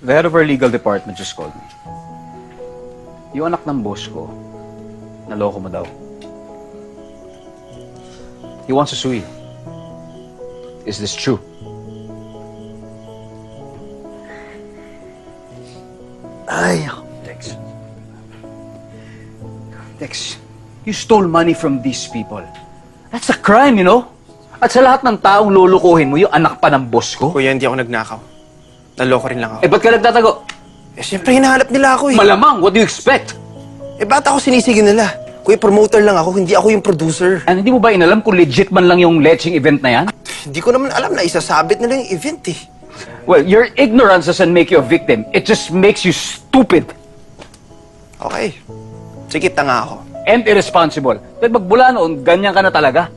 The head of our legal department just called me. Yung anak ng boss ko, naloko mo daw. He wants to sue you. Is this true? Ay, Tex. Tex, you stole money from these people. That's a crime, you know? At sa lahat ng taong lulukuhin mo, yung anak pa ng boss ko? Kuya, hindi ako nagnakaw. Naloko rin lang ako. Eh, ba't ka nagtatago? Eh, siyempre, hinahanap nila ako eh. Malamang, what do you expect? Eh, ba't ako sinisigi nila? Kuya, promoter lang ako, hindi ako yung producer. And hindi mo ba inalam kung legit man lang yung leching event na yan? Hindi ko naman alam na isasabit nila yung event eh. Well, your ignorance doesn't make you a victim. It just makes you stupid Okay. Sige, tanga ako. and irresponsible. Dahil magbula noon, ganyan ka na talaga.